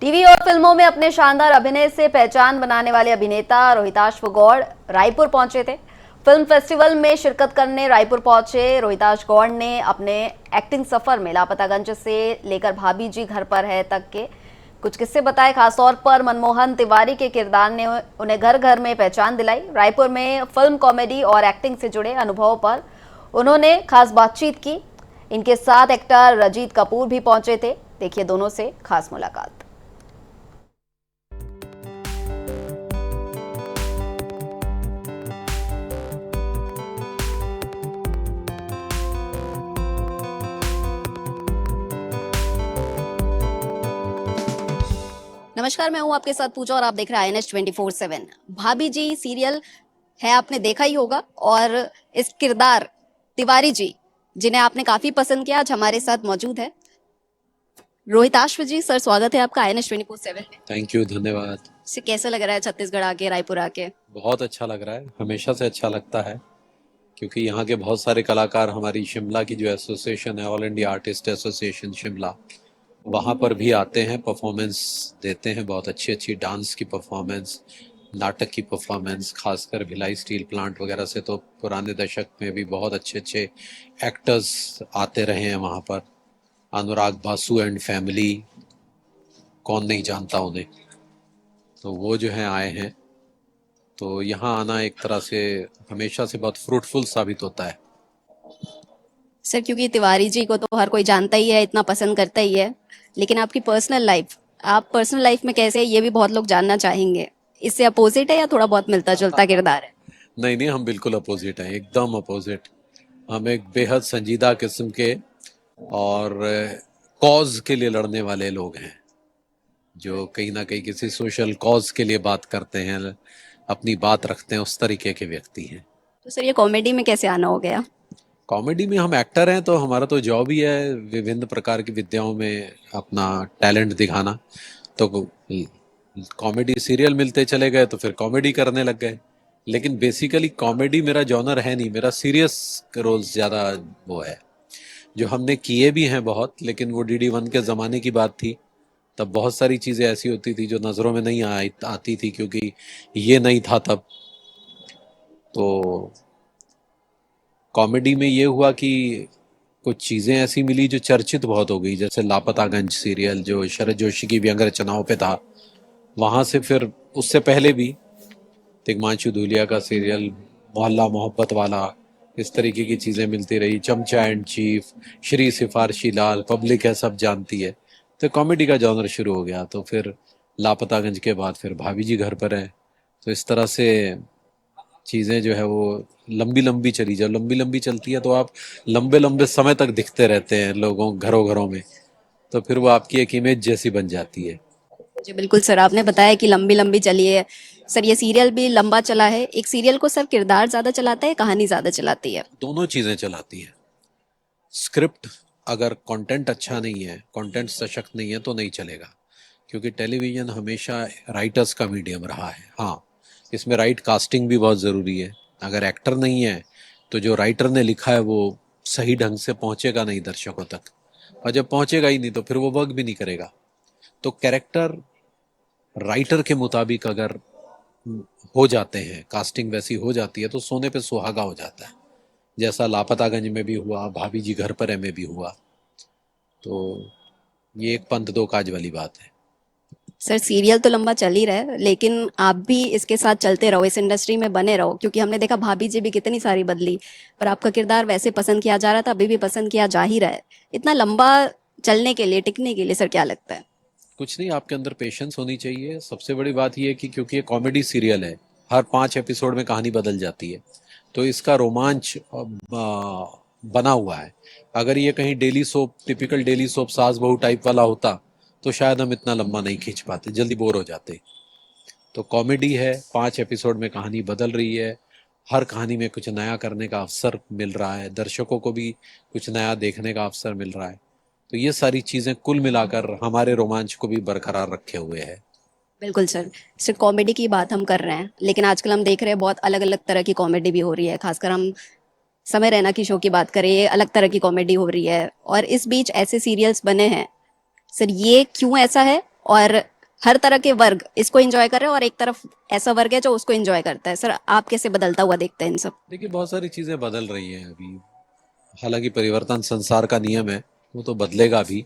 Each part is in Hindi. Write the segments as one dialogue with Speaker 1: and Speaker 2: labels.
Speaker 1: टीवी और फिल्मों में अपने शानदार अभिनय से पहचान बनाने वाले अभिनेता रोहिताश गौड़ रायपुर पहुंचे थे। फिल्म फेस्टिवल में शिरकत करने रायपुर पहुंचे रोहिताश गौड़ ने अपने एक्टिंग सफर में लापतागंज से लेकर भाभी जी घर पर है तक के कुछ किस्से बताए। खासतौर पर मनमोहन तिवारी के किरदार ने उन्हें घर घर में पहचान दिलाई। रायपुर में फिल्म, कॉमेडी और एक्टिंग से जुड़े अनुभवों पर उन्होंने खास बातचीत की। इनके साथ एक्टर रजीत कपूर भी पहुंचे थे। देखिए दोनों से खास मुलाकात। नमस्कार, मैं हूं आपके साथ पूजा और आप देख रहे हैं INS 24/7। भाभी जी सीरियल है, आपने देखा ही होगा, और इस किरदार तिवारी जी जिन्हें आपने काफी पसंद किया, आज हमारे साथ मौजूद है। रोहिताश जी, सर स्वागत है आपका INS 24/7 में।
Speaker 2: थैंक यू, धन्यवाद।
Speaker 1: से कैसा लग रहा है छत्तीसगढ़ आके, रायपुर आके?
Speaker 2: बहुत अच्छा लग रहा है, हमेशा से अच्छा लगता है, क्योंकि यहाँ के बहुत सारे कलाकार, हमारी शिमला की जो एसोसिएशन है, all India artist association Shimla, वहाँ पर भी आते हैं, परफॉर्मेंस देते हैं, बहुत अच्छी अच्छी डांस की परफॉर्मेंस, नाटक की परफॉर्मेंस, खासकर भिलाई स्टील प्लांट वगैरह से तो पुराने दशक में भी बहुत अच्छे अच्छे एक्टर्स आते रहे हैं वहाँ पर। अनुराग बासु एंड फैमिली, कौन नहीं जानता उन्हें। तो वो जो है आए हैं, तो यहाँ आना एक तरह से हमेशा से बहुत फ्रूटफुल साबित होता है।
Speaker 1: सर, क्योंकि तिवारी जी को तो हर कोई जानता ही है, इतना पसंद करता ही है, लेकिन आपकी पर्सनल लाइफ, आप पर्सनल लाइफ में कैसे है, ये भी बहुत लोग जानना चाहेंगे। इससे अपोजिट है या थोड़ा बहुत मिलता जुलता किरदार है?
Speaker 2: नहीं नहीं, हम बिल्कुल अपोजिट हैं, एकदम अपोजिट। हम एक बेहद संजीदा किस्म के और कॉज के लिए लड़ने वाले लोग हैं, जो कहीं ना कहीं किसी सोशल कॉज के लिए बात करते हैं, अपनी बात रखते हैं, उस तरीके के व्यक्ति हैं।
Speaker 1: तो सर, ये कॉमेडी में कैसे आना हो गया?
Speaker 2: कॉमेडी में हम एक्टर हैं, तो हमारा तो जॉब ही है विभिन्न प्रकार की विद्याओं में अपना टैलेंट दिखाना। तो कॉमेडी सीरियल मिलते चले गए तो फिर कॉमेडी करने लग गए, लेकिन बेसिकली कॉमेडी मेरा जॉनर है नहीं, मेरा सीरियस रोल्स ज़्यादा वो है। जो हमने किए भी हैं बहुत, लेकिन वो DD1 के ज़माने की बात थी, तब बहुत सारी चीज़ें ऐसी होती थी जो नज़रों में नहीं आती थी, क्योंकि ये नहीं था तब। तो कॉमेडी में ये हुआ कि कुछ चीज़ें ऐसी मिली जो चर्चित बहुत हो गई, जैसे लापतागंज सीरियल जो शरद जोशी की व्यंग्य रचनाओं पे था। वहाँ से फिर उससे पहले भी तिग्मांशु धूलिया का सीरियल मोहल्ला मोहब्बत वाला, इस तरीके की चीज़ें मिलती रही। चमचा and chief, Shri Sifarshi Lal, public है सब जानती है। तो कॉमेडी का जॉनर शुरू हो गया। तो फिर लापतागंज के बाद फिर भाभी जी घर पर है। तो इस तरह से चीज़ें जो है वो लंबी लंबी चली। जब लंबी लंबी चलती है तो आप लंबे लंबे समय तक दिखते रहते हैं लोगों घरों घरों में, तो फिर वो आपकी एक इमेज जैसी बन जाती है।
Speaker 1: जी बिल्कुल सर, आपने बताया कि लंबी लंबी चली है। सर, ये सीरियल भी लंबा चला है। एक सीरियल को सर किरदार ज्यादा चलाता है, कहानी ज्यादा चलाती है?
Speaker 2: दोनों चीज़ें चलाती हैं। स्क्रिप्ट, अगर कंटेंट अच्छा नहीं है, कंटेंट सशक्त नहीं है, तो नहीं चलेगा, क्योंकि टेलीविज़न हमेशा राइटर्स का मीडियम रहा है। हाँ, इसमें राइट कास्टिंग भी बहुत ज़रूरी है। अगर एक्टर नहीं है तो जो राइटर ने लिखा है वो सही ढंग से पहुंचेगा नहीं दर्शकों तक, और जब पहुंचेगा ही नहीं तो फिर वो वर्क भी नहीं करेगा। तो कैरेक्टर राइटर के मुताबिक अगर हो जाते हैं, कास्टिंग वैसी हो जाती है, तो सोने पे सुहागा हो जाता है, जैसा लापतागंज में भी हुआ, भाभी जी घर पर है में भी हुआ। तो ये एक पंथ दो काज वाली बात है।
Speaker 1: सर, सीरियल तो लंबा चल ही रहा है, लेकिन आप भी इसके साथ चलते रहो, इस इंडस्ट्री में बने रहो, क्योंकि हमने देखा भाभी जी भी कितनी सारी बदली, पर आपका किरदार वैसे पसंद किया जा रहा था, अभी भी पसंद किया जा ही रहा है। इतना लंबा चलने के लिए, टिकने के लिए सर क्या लगता है?
Speaker 2: कुछ नहीं, आपके अंदर पेशेंस होनी चाहिए। सबसे बड़ी बात यह है कि क्योंकि ये कॉमेडी सीरियल है, हर 5 एपिसोड में कहानी बदल जाती है, तो इसका रोमांच बना हुआ है। अगर ये कहीं daily soap, typical daily soap सास बहू टाइप वाला होता तो शायद हम इतना लंबा नहीं खींच पाते, जल्दी बोर हो जाते। तो कॉमेडी है, 5 एपिसोड में कहानी बदल रही है, हर कहानी में कुछ नया करने का अवसर मिल रहा है, दर्शकों को भी कुछ नया देखने का अवसर मिल रहा है। तो ये सारी चीज़ें कुल मिलाकर हमारे रोमांच को भी बरकरार रखे हुए है।
Speaker 1: बिल्कुल सर, सिर्फ कॉमेडी की बात हम कर रहे हैं, लेकिन आजकल हम देख रहे हैं बहुत अलग अलग तरह की कॉमेडी भी हो रही है। खासकर हम समय रैना की शो की बात करें, ये अलग तरह की कॉमेडी हो रही है, और इस बीच ऐसे सीरियल्स बने हैं। सर, ये क्यों ऐसा है, और
Speaker 3: हर तरह के वर्ग इसको एंजॉय कर रहे हैं और एक तरफ ऐसा वर्ग है जो उसको एंजॉय करता है। सर आप कैसे बदलता हुआ देखते हैं इन सब?
Speaker 2: देखिए बहुत सारी चीज़ें बदल रही हैं अभी। हालांकि परिवर्तन संसार का नियम है, वो तो बदलेगा भी।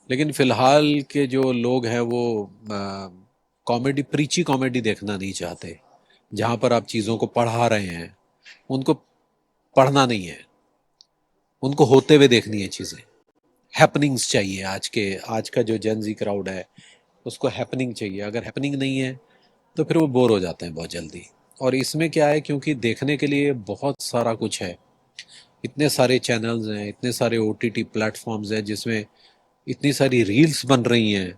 Speaker 2: लेकिन फिलहाल के जो लोग हैं वो कॉमेडी, प्रीची कॉमेडी देखना नहीं चाहते। जहाँ पर आप चीज़ों को पढ़ा रहे हैं, उनको पढ़ना नहीं है, उनको होते हुए देखनी है चीज़ें। हैपनिंग्स चाहिए। आज का जो जेन जी क्राउड है उसको हैपनिंग चाहिए। अगर हैपनिंग नहीं है तो फिर वो बोर हो जाते हैं बहुत जल्दी। और इसमें क्या है, क्योंकि देखने के लिए बहुत सारा कुछ है, इतने सारे चैनल्स हैं, इतने सारे ओटीटी प्लेटफॉर्म्स हैं जिसमें इतनी सारी रील्स बन रही हैं,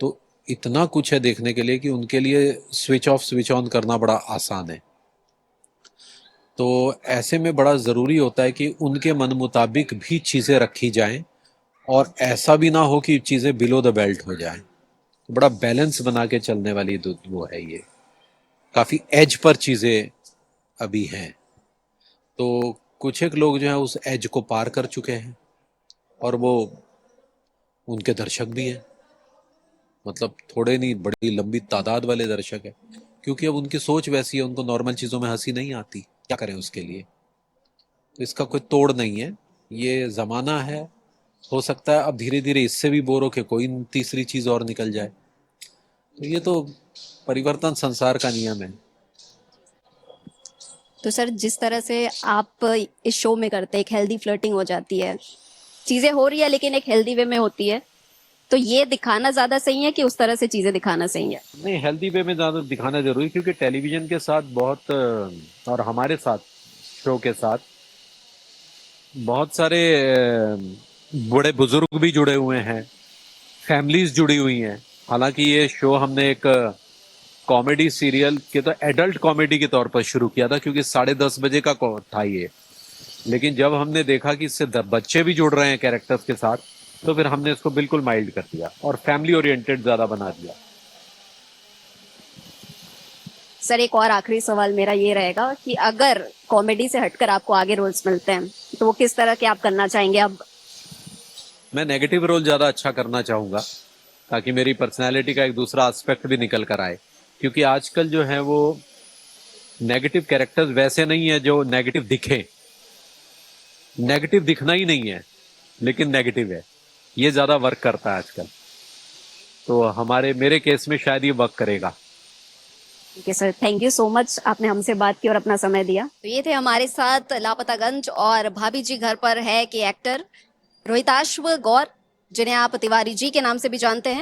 Speaker 2: तो इतना कुछ है देखने के लिए कि उनके लिए स्विच ऑफ स्विच ऑन करना बड़ा आसान है। तो ऐसे में बड़ा ज़रूरी होता है कि उनके मन मुताबिक भी चीज़ें रखी जाएं और ऐसा भी ना हो कि चीज़ें बिलो द बेल्ट हो जाएं। तो बड़ा बैलेंस बना के चलने वाली वो है ये। काफ़ी एज पर चीज़ें अभी हैं। तो कुछ एक लोग जो है उस एज को पार कर चुके हैं और वो उनके दर्शक भी हैं। मतलब थोड़े नहीं, बड़ी लंबी तादाद वाले दर्शक हैं, क्योंकि अब उनकी सोच वैसी है, उनको नॉर्मल चीज़ों में हंसी नहीं आती। क्या करें उसके लिए? तो इसका कोई तोड़ नहीं है, ये ज़माना है। हो सकता है अब धीरे धीरे इससे भी बोर हो के कोई तीसरी चीज़ और निकल जाए। तो ये तो परिवर्तन संसार का नियम है।
Speaker 3: तो सर जिस तरह से आप इस शो में करते हैं, एक हेल्दी फ्लर्टिंग हो जाती है, चीजें हो रही है लेकिन एक हेल्दी वे में होती है, तो ये दिखाना ज्यादा सही है कि उस तरह से चीजें दिखाना सही है?
Speaker 2: नहीं, हेल्दी वे में ज़्यादा दिखाना जरूरी, क्योंकि टेलीविजन के साथ बहुत और हमारे साथ शो के साथ बहुत सारे बड़े बुजुर्ग भी जुड़े हुए हैं, फैमिलीज जुड़ी हुई हैं। हालांकि ये शो हमने एक कॉमेडी सीरियल के, तो एडल्ट कॉमेडी के तौर पर शुरू किया था, क्योंकि 10:30 बजे का था ये। लेकिन जब हमने देखा कि इससे बच्चे भी जुड़ रहे हैं कैरेक्टर्स के साथ, तो फिर हमने इसको बिल्कुल माइल्ड कर दिया और फैमिली ओरिएंटेड ज्यादा बना दिया।
Speaker 3: सर एक और आखिरी सवाल मेरा ये रहेगा कि अगर कॉमेडी से हटकर आपको आगे रोल्स मिलते हैं तो वो किस तरह के आप करना चाहेंगे? अब
Speaker 2: मैं नेगेटिव रोल ज्यादा अच्छा करना चाहूंगा, ताकि मेरी पर्सनैलिटी का एक दूसरा एस्पेक्ट भी निकल कर आए। क्योंकि आजकल जो है वो नेगेटिव कैरेक्टर्स वैसे नहीं है जो नेगेटिव दिखे। नेगेटिव दिखना ही नहीं है, लेकिन नेगेटिव है, ये ज्यादा वर्क करता है आजकल। तो मेरे केस में शायद ये वर्क करेगा।
Speaker 3: ठीक है sir, thank you so much, आपने हमसे बात की और अपना समय दिया।
Speaker 1: तो ये थे हमारे साथ लापतागंज और भाभी जी घर पर है के एक्टर रोहिताश्व गौर, जिन्हें आप तिवारी जी के नाम से भी जानते हैं।